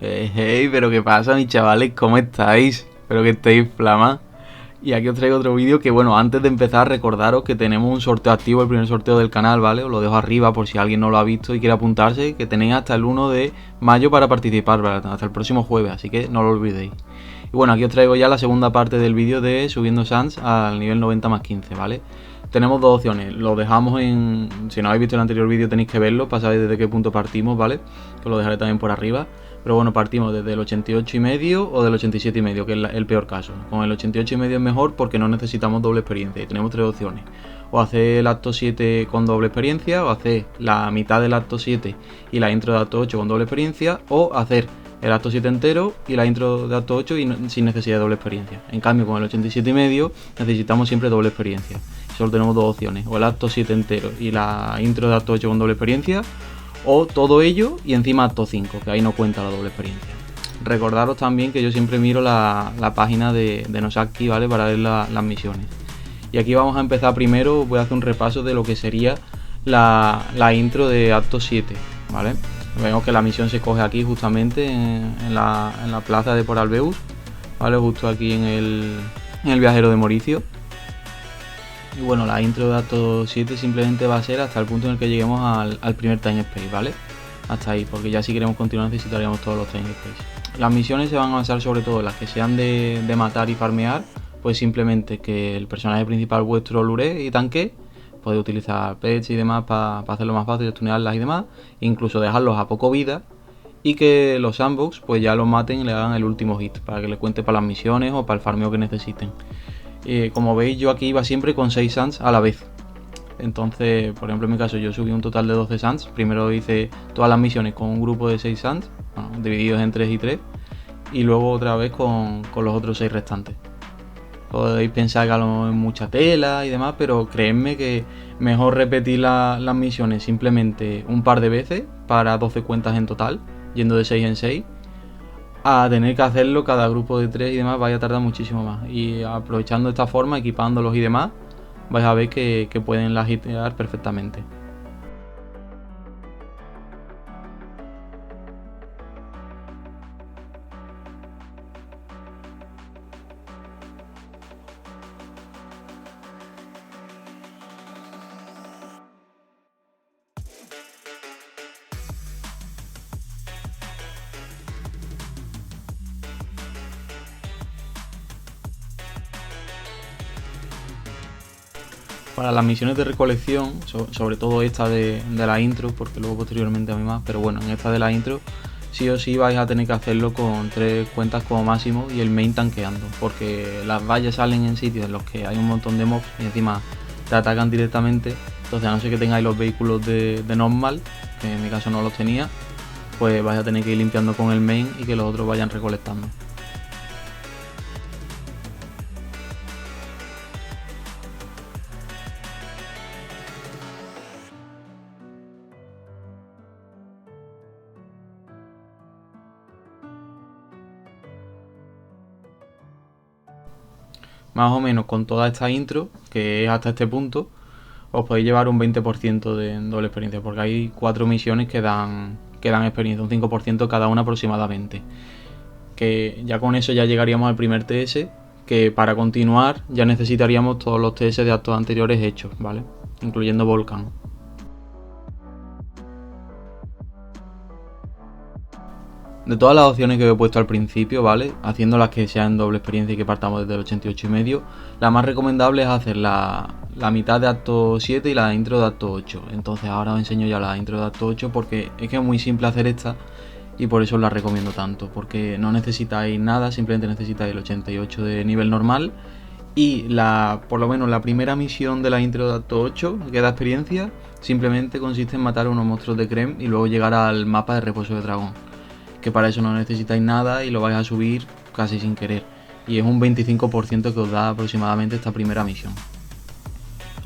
Hey, pero qué pasa, mis chavales, ¿cómo estáis? Espero que estéis flama. Y aquí os traigo otro vídeo que, bueno, antes de empezar, recordaros que tenemos un sorteo activo, el primer sorteo del canal, ¿vale? Os lo dejo arriba por si alguien no lo ha visto y quiere apuntarse, que tenéis hasta el 1 de mayo para participar, ¿vale? Hasta el próximo jueves, así que no lo olvidéis. Y bueno, aquí os traigo ya la segunda parte del vídeo de subiendo Sans al nivel 90 más 15, ¿vale? Tenemos dos opciones, lo dejamos en... Si no habéis visto el anterior vídeo tenéis que verlo para saber desde qué punto partimos, ¿vale? Que os lo dejaré también por arriba. Pero bueno, partimos desde el 88,5 o del 87,5, que es el peor caso. Con el 88,5 es mejor porque no necesitamos doble experiencia y tenemos tres opciones. O hacer el acto 7 con doble experiencia, o hacer la mitad del acto 7 y la intro de acto 8 con doble experiencia, o hacer el acto 7 entero y la intro de acto 8 y sin necesidad de doble experiencia. En cambio, con el 87,5 necesitamos siempre doble experiencia. Solo tenemos dos opciones, o el acto 7 entero y la intro de acto 8 con doble experiencia, o todo ello y encima acto 5, que ahí no cuenta la doble experiencia. Recordaros también que yo siempre miro la página de Nosaki, ¿vale? Para ver las misiones. Y aquí vamos a empezar primero, voy a hacer un repaso de lo que sería la intro de acto 7, ¿vale? Vemos que la misión se coge aquí justamente en la plaza de Por Albeus, ¿vale? Justo aquí en el viajero de Mauricio. Y bueno, la intro de acto 7 simplemente va a ser hasta el punto en el que lleguemos al primer time space, ¿vale? Hasta ahí, porque ya si queremos continuar necesitaríamos todos los time space. Las misiones se van a basar sobre todo en las que sean de matar y farmear, pues simplemente que el personaje principal vuestro lure y tanque, podéis utilizar pets y demás para hacerlo más fácil, tunearlas y demás, incluso dejarlos a poco vida, y que los sandbox pues ya los maten y le hagan el último hit, para que les cuente para las misiones o para el farmeo que necesiten. Como veis, yo aquí iba siempre con 6 suns a la vez. Entonces, por ejemplo, en mi caso yo subí un total de 12 suns. Primero hice todas las misiones con un grupo de 6 suns, bueno, divididos en 3 y 3, y luego otra vez con los otros 6 restantes. Podéis pensar que a lo mejor es mucha tela y demás, pero creedme que mejor repetir las misiones simplemente un par de veces para 12 cuentas en total, yendo de 6 en 6, a tener que hacerlo cada grupo de 3 y demás, vaya a tardar muchísimo más. Y aprovechando esta forma, equipándolos y demás, vais a ver que pueden las hitear perfectamente. Para las misiones de recolección, sobre todo esta de la intro, porque luego posteriormente a mí más, pero bueno, en esta de la intro sí o sí vais a tener que hacerlo con 3 cuentas como máximo y el main tanqueando, porque las vallas salen en sitios en los que hay un montón de mobs y encima te atacan directamente. Entonces, a no ser que tengáis los vehículos de normal, que en mi caso no los tenía, pues vais a tener que ir limpiando con el main y que los otros vayan recolectando. Más o menos con toda esta intro, que es hasta este punto, os podéis llevar un 20% de doble experiencia, porque hay 4 misiones que dan experiencia, un 5% cada una aproximadamente. Que ya con eso ya llegaríamos al primer TS, que para continuar ya necesitaríamos todos los TS de actos anteriores hechos, ¿vale? Incluyendo Volcán. De todas las opciones que he puesto al principio, ¿vale? Haciendo las que sean doble experiencia y que partamos desde el 88,5, la más recomendable es hacer la mitad de acto 7 y la intro de acto 8. Entonces ahora os enseño ya la intro de acto 8 porque es que es muy simple hacer esta y por eso os la recomiendo tanto. Porque no necesitáis nada, simplemente necesitáis el 88 de nivel normal y por lo menos la primera misión de la intro de acto 8, que da experiencia, simplemente consiste en matar a unos monstruos de Creme y luego llegar al mapa de reposo de dragón. Que para eso no necesitáis nada y lo vais a subir casi sin querer. Y es un 25% que os da aproximadamente esta primera misión.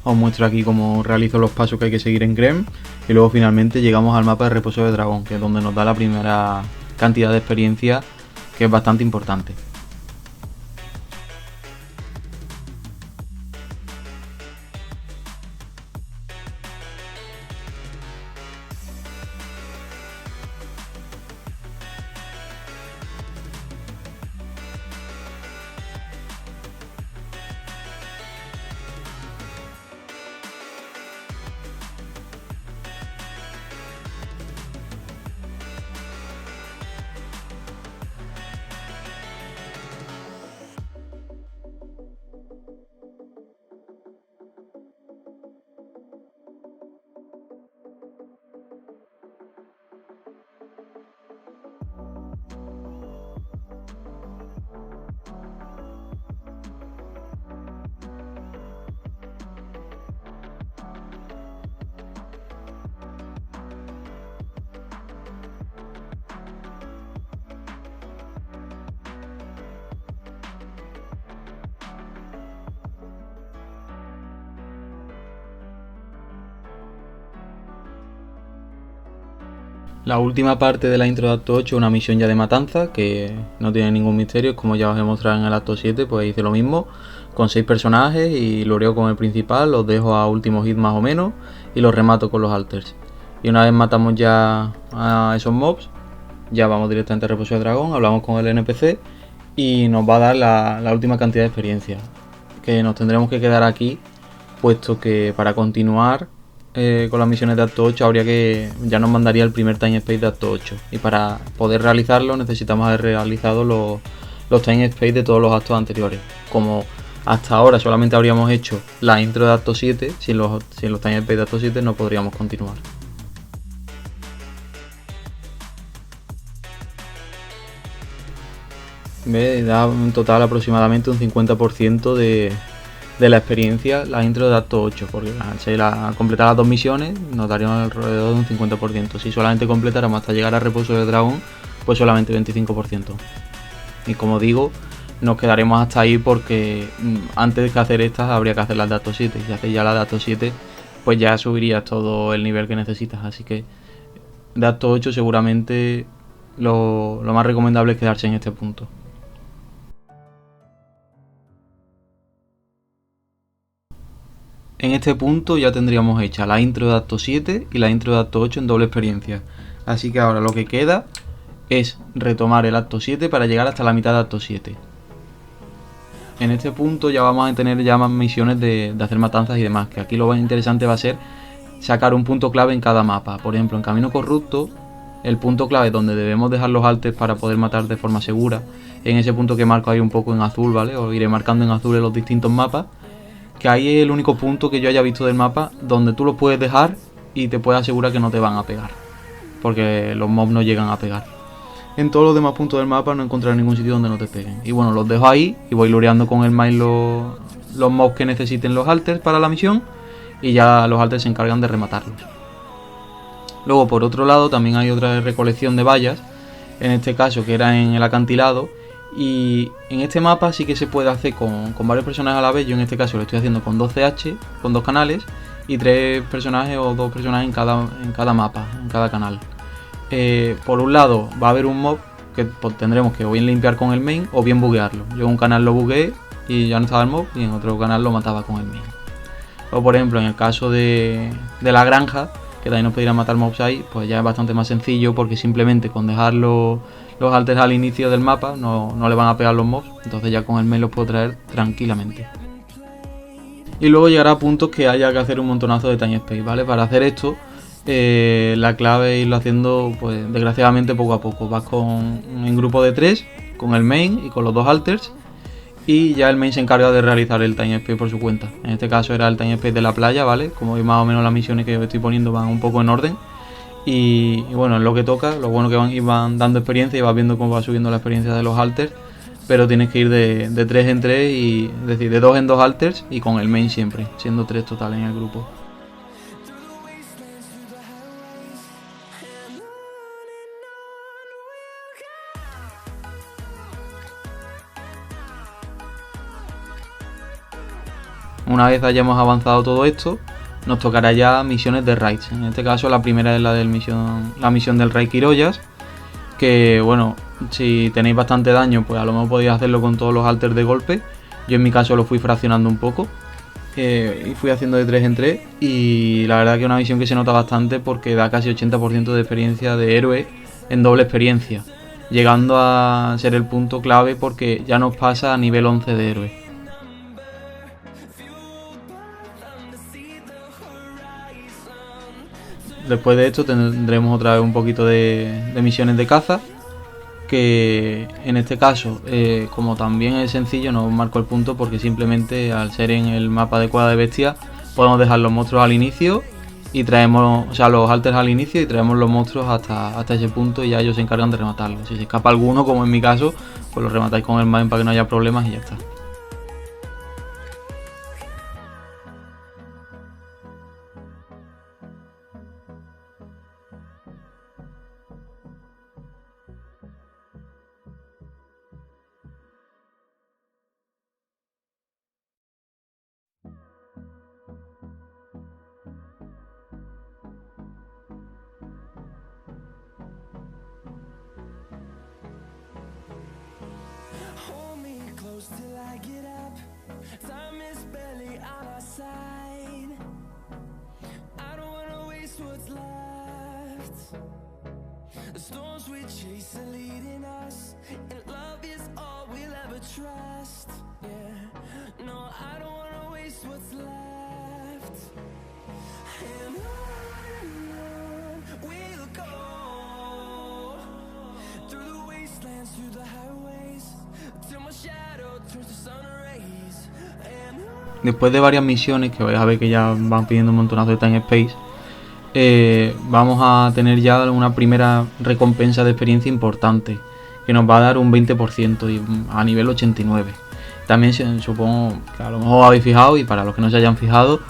Os muestro aquí cómo realizo los pasos que hay que seguir en Creme y luego finalmente llegamos al mapa de reposo de dragón, que es donde nos da la primera cantidad de experiencia, que es bastante importante. La última parte de la intro de acto 8 es una misión ya de matanza, que no tiene ningún misterio, como ya os he mostrado en el acto 7, pues hice lo mismo, con 6 personajes y loreo con el principal, los dejo a último hit más o menos, y los remato con los alters. Y una vez matamos ya a esos mobs, ya vamos directamente a reposo de dragón, hablamos con el NPC, y nos va a dar la última cantidad de experiencia, que nos tendremos que quedar aquí, puesto que para continuar con las misiones de acto 8 habría que ya nos mandaría el primer time space de acto 8, y para poder realizarlo necesitamos haber realizado los time space de todos los actos anteriores. Como hasta ahora solamente habríamos hecho la intro de acto 7, sin los time space de acto 7 no podríamos continuar. ¿Ves? Da en total aproximadamente un 50% de la experiencia la intro de acto 8, porque al ser completar las dos misiones nos darían alrededor de un 50%. Si solamente completáramos hasta llegar a reposo del dragón, pues solamente 25%. Y como digo, nos quedaremos hasta ahí porque antes de hacer estas habría que hacer las de acto 7. Y si haces ya las de acto 7, pues ya subirías todo el nivel que necesitas. Así que de acto 8 seguramente lo más recomendable es quedarse en este punto. En este punto ya tendríamos hecha la intro de acto 7 y la intro de acto 8 en doble experiencia. Así que ahora lo que queda es retomar el acto 7 para llegar hasta la mitad de acto 7. En este punto ya vamos a tener ya más misiones de hacer matanzas y demás, que aquí lo más interesante va a ser sacar un punto clave en cada mapa. Por ejemplo, en Camino Corrupto, el punto clave donde debemos dejar los alters para poder matar de forma segura, en ese punto que marco ahí un poco en azul, ¿vale? Os iré marcando en azul en los distintos mapas, que ahí es el único punto que yo haya visto del mapa donde tú lo puedes dejar y te puedes asegurar que no te van a pegar, porque los mobs no llegan a pegar. En todos los demás puntos del mapa no encontrarás ningún sitio donde no te peguen. Y bueno, los dejo ahí y voy lureando con el main los mobs que necesiten los alters para la misión, y ya los alters se encargan de rematarlos. Luego, por otro lado, también hay otra recolección de vallas, en este caso que era en el acantilado, y en este mapa sí que se puede hacer con varios personajes a la vez. Yo en este caso lo estoy haciendo con 2 CH, con 2 canales, y 3 personajes o 2 personajes en cada mapa, en cada canal. Por un lado va a haber un mob que pues, tendremos que o bien limpiar con el main o bien buguearlo. Yo en un canal lo bugueé y ya no estaba el mob, y en otro canal lo mataba con el main. O por ejemplo en el caso de la granja, que también nos pedirán matar mobs ahí, pues ya es bastante más sencillo, porque simplemente con dejar los alters al inicio del mapa no le van a pegar los mobs, entonces ya con el main los puedo traer tranquilamente. Y luego llegará a puntos que haya que hacer un montonazo de time space, ¿vale? Para hacer esto, la clave es irlo haciendo, pues desgraciadamente poco a poco. Vas en grupo de 3, con el main y con los 2 alters, y ya el main se encarga de realizar el time space por su cuenta. En este caso era el time space de la playa, ¿vale? Como veis, más o menos las misiones que estoy poniendo van un poco en orden. Y bueno, es lo que toca, lo bueno que van dando experiencia y vas viendo cómo va subiendo la experiencia de los alters. Pero tienes que ir de 3 en 3, y, es decir, de 2 en 2 alters y con el main siempre, siendo 3 total en el grupo. Una vez hayamos avanzado todo esto, nos tocará ya misiones de raids. En este caso la primera es la misión del raid Quiroyas, que bueno, si tenéis bastante daño, pues a lo mejor podéis hacerlo con todos los alters de golpe. Yo en mi caso lo fui fraccionando un poco, y fui haciendo de 3 en 3, y la verdad que es una misión que se nota bastante porque da casi 80% de experiencia de héroe en doble experiencia, llegando a ser el punto clave porque ya nos pasa a nivel 11 de héroe. Después de esto tendremos otra vez un poquito de misiones de caza, que en este caso, como también es sencillo, no marco el punto porque simplemente al ser en el mapa de cuadra de bestia podemos dejar los monstruos al inicio y traemos, o sea, los alters al inicio, y traemos los monstruos hasta ese punto, y ya ellos se encargan de rematarlos. Si se escapa alguno, como en mi caso, pues lo rematáis con el main para que no haya problemas y ya está. Después de varias misiones, que vais a ver que ya van pidiendo un montonazo de Time Space, vamos a tener ya una primera recompensa de experiencia importante, que nos va a dar un 20% y a nivel 89. También supongo que a lo mejor os habéis fijado, y para los que no se hayan fijado,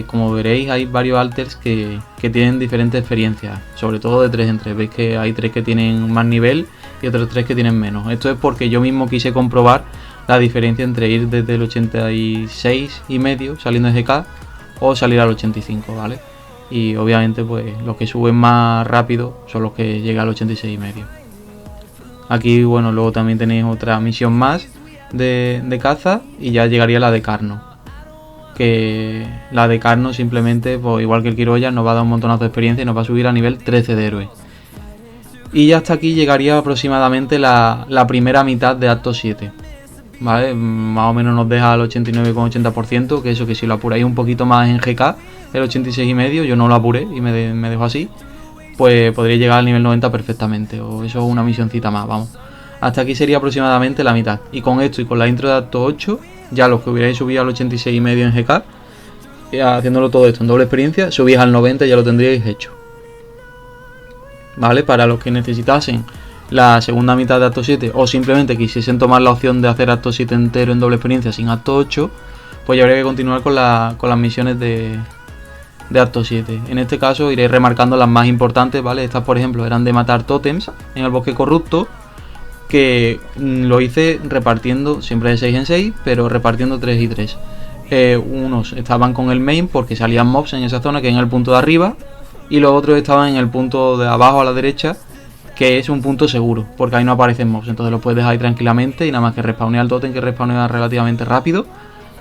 como veréis hay varios alters que tienen diferentes experiencias, sobre todo de 3 en 3. Veis que hay 3 que tienen más nivel y otros 3 que tienen menos. Esto es porque yo mismo quise comprobar la diferencia entre ir desde el 86,5 saliendo de GK o salir al 85, ¿vale? Y obviamente pues los que suben más rápido son los que llegan al 86,5. Aquí bueno, luego también tenéis otra misión más de caza y ya llegaría la de Carno. Que la de Carno simplemente, pues igual que el Quiroya, nos va a dar un montonazo de experiencia y nos va a subir a nivel 13 de héroe. Y ya hasta aquí llegaría aproximadamente la primera mitad de acto 7. ¿Vale? Más o menos nos deja al 89,80%, que eso que si lo apuráis un poquito más en GK, el 86,5, yo no lo apuré y me dejo así, pues podría llegar al nivel 90 perfectamente, o eso es una misioncita más, vamos. Hasta aquí sería aproximadamente la mitad, y con esto y con la intro de acto 8, ya los que hubierais subido al 86,5 en GK, haciéndolo todo esto en doble experiencia, subís al 90 y ya lo tendríais hecho. ¿Vale? Para los que necesitasen la segunda mitad de acto 7 o simplemente quisiesen tomar la opción de hacer acto 7 entero en doble experiencia sin acto 8, pues ya habría que continuar con las misiones de acto 7. En este caso iré remarcando las más importantes, ¿vale? Estas por ejemplo eran de matar tótems en el bosque corrupto, que lo hice repartiendo siempre de 6 en 6, pero repartiendo 3 y 3. Unos estaban con el main porque salían mobs en esa zona, que es en el punto de arriba, y los otros estaban en el punto de abajo a la derecha, que es un punto seguro, porque ahí no aparecen mobs, entonces los puedes dejar ahí tranquilamente y nada más que respawnea el totem, que respawnea relativamente rápido,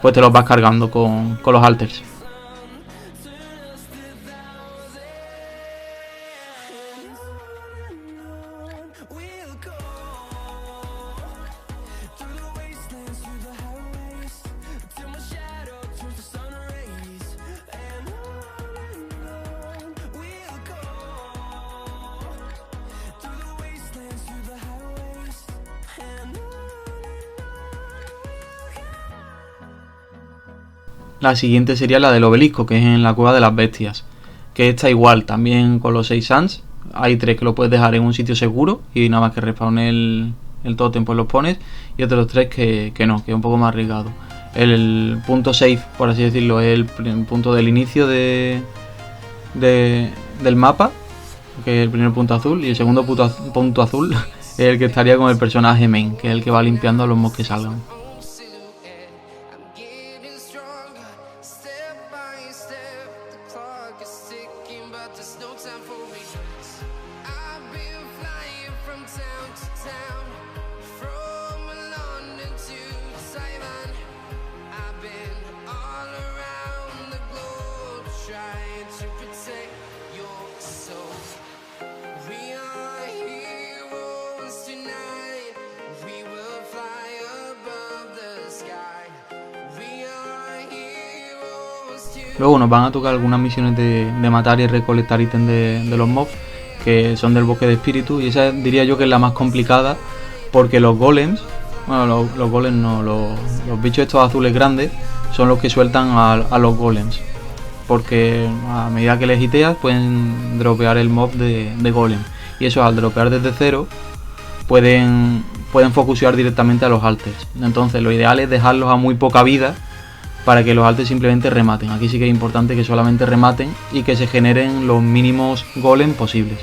pues te los vas cargando con los alters. La siguiente sería la del obelisco, que es en la cueva de las bestias, que está igual, también con los 6 suns. Hay 3 que lo puedes dejar en un sitio seguro y nada más que respawne el totem pues los pones, y otros 3 que no, que es un poco más arriesgado. El punto safe, por así decirlo, es el punto del inicio del mapa, que es el primer punto azul, y el segundo punto azul es el que estaría con el personaje main, que es el que va limpiando a los mobs que salgan. Luego nos van a tocar algunas misiones de matar y recolectar ítems de los mobs, que son del bosque de espíritu, y esa diría yo que es la más complicada, porque los golems, bueno, los golems no, los bichos estos azules grandes son los que sueltan a los golems, porque a medida que les hiteas pueden dropear el mob de golem, y eso al dropear desde cero pueden focusear directamente a los alters. Entonces lo ideal es dejarlos a muy poca vida para que los alters simplemente rematen. Aquí sí que es importante que solamente rematen y que se generen los mínimos golem posibles.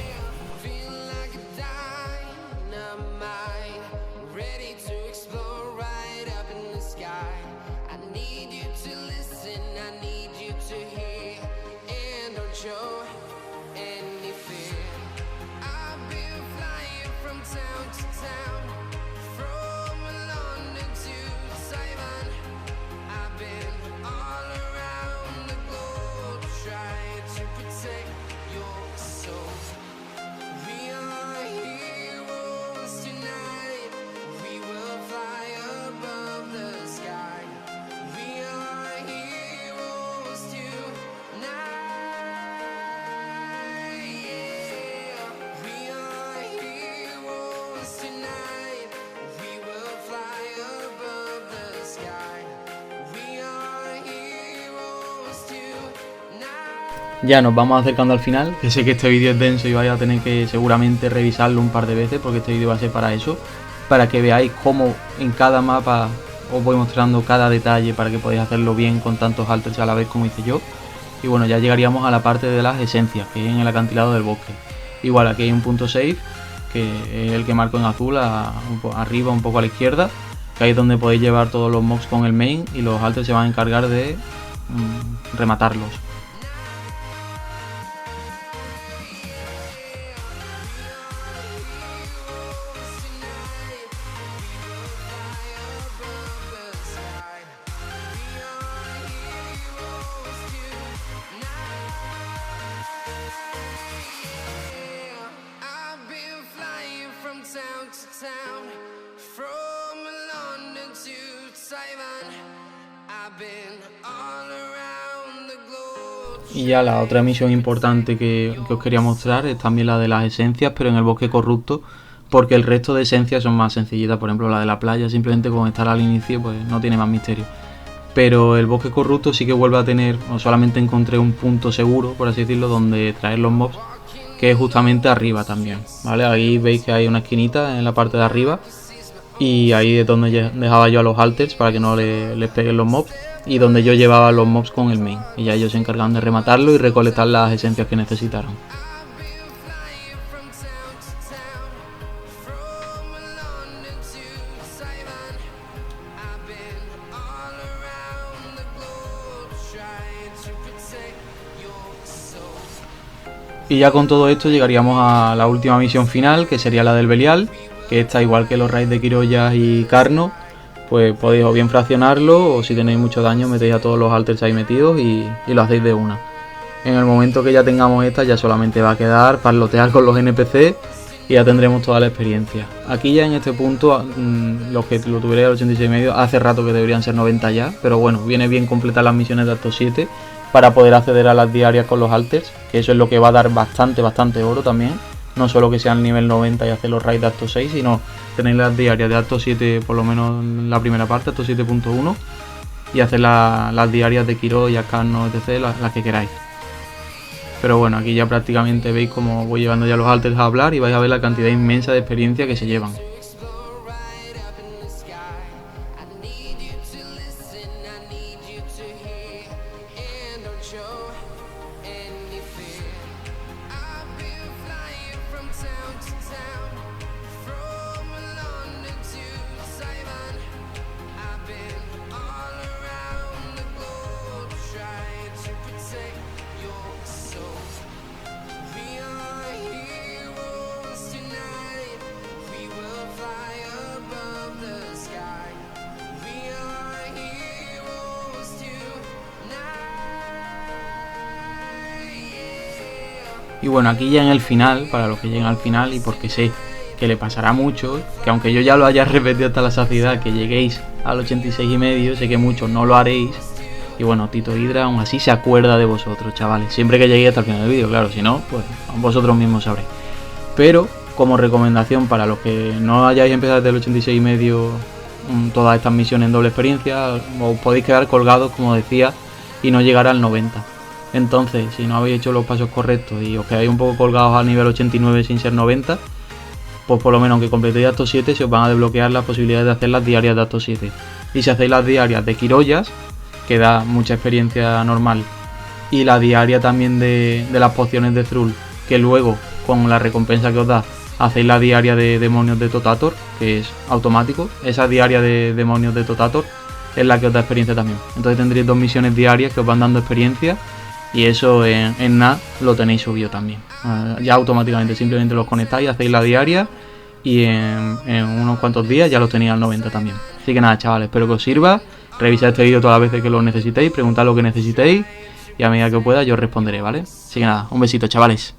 Ya nos vamos acercando al final, que sé que este vídeo es denso y vais a tener que seguramente revisarlo un par de veces porque este vídeo va a ser para eso, para que veáis cómo en cada mapa os voy mostrando cada detalle para que podáis hacerlo bien con tantos alters a la vez como hice yo. Y bueno, ya llegaríamos a la parte de las esencias, que es en el acantilado del bosque. Igual aquí hay un punto save, que es el que marco en azul, arriba un poco a la izquierda, que ahí es donde podéis llevar todos los mobs con el main y los alters se van a encargar de rematarlos. Y ya la otra misión importante que os quería mostrar es también la de las esencias, pero en el bosque corrupto, porque el resto de esencias son más sencillitas. Por ejemplo, la de la playa, simplemente con estar al inicio, pues no tiene más misterio. Pero el bosque corrupto sí que vuelve a tener, o solamente encontré un punto seguro, por así decirlo, donde traer los mobs, que es justamente arriba también, ¿vale? Ahí veis que hay una esquinita en la parte de arriba, y ahí es donde dejaba yo a los alters para que no les peguen los mobs, y donde yo llevaba los mobs con el main, y ya ellos se encargaban de rematarlo y recolectar las esencias que necesitaran. Y ya con todo esto llegaríamos a la última misión final, que sería la del Belial, que está igual que los raids de Quiroyas y Carno, pues podéis o bien fraccionarlo, o si tenéis mucho daño metéis a todos los alters ahí metidos y lo hacéis de una. En el momento que ya tengamos esta, ya solamente va a quedar parlotear con los NPC y ya tendremos toda la experiencia. Aquí ya en este punto, los que lo tuvierais al 86,5, hace rato que deberían ser 90 ya, pero bueno, viene bien completar las misiones de acto 7 para poder acceder a las diarias con los alters, que eso es lo que va a dar bastante oro también. No solo que sean nivel 90 y hacer los raids de acto 6, sino tener las diarias de acto 7, por lo menos en la primera parte, acto 7.1, y hacer las diarias de Quiroyas, Carno, etc, las que queráis. Pero bueno, aquí ya prácticamente veis cómo voy llevando ya los alters a hablar y vais a ver la cantidad inmensa de experiencia que se llevan. Y bueno, aquí ya en el final, para los que lleguen al final, y porque sé que le pasará mucho, que aunque yo ya lo haya repetido hasta la saciedad, que lleguéis al 86,5, sé que muchos no lo haréis. Y bueno, Tito Hydra aún así se acuerda de vosotros, chavales. Siempre que lleguéis hasta el final del vídeo, claro, si no, pues vosotros mismos sabréis. Pero como recomendación para los que no hayáis empezado desde el 86,5 todas estas misiones en doble experiencia, os podéis quedar colgados, como decía, y no llegar al 90. Entonces, si no habéis hecho los pasos correctos y os quedáis un poco colgados al nivel 89 sin ser 90, pues por lo menos aunque completéis acto 7, se os van a desbloquear las posibilidades de hacer las diarias de acto 7. Y si hacéis las diarias de Quiroyas, que da mucha experiencia normal, y la diaria también de las pociones de Thrall, que luego, con la recompensa que os da, hacéis la diaria de demonios de Totator, que es automático, esa diaria de demonios de Totator es la que os da experiencia también. Entonces tendréis 2 misiones diarias que os van dando experiencia, y eso en nada lo tenéis subido también. Ya automáticamente, simplemente los conectáis, hacéis la diaria y en unos cuantos días ya los tenéis al 90 también. Así que nada, chavales, espero que os sirva. Revisad este vídeo todas las veces que lo necesitéis, preguntad lo que necesitéis y a medida que pueda yo responderé, ¿vale? Así que nada, un besito, chavales.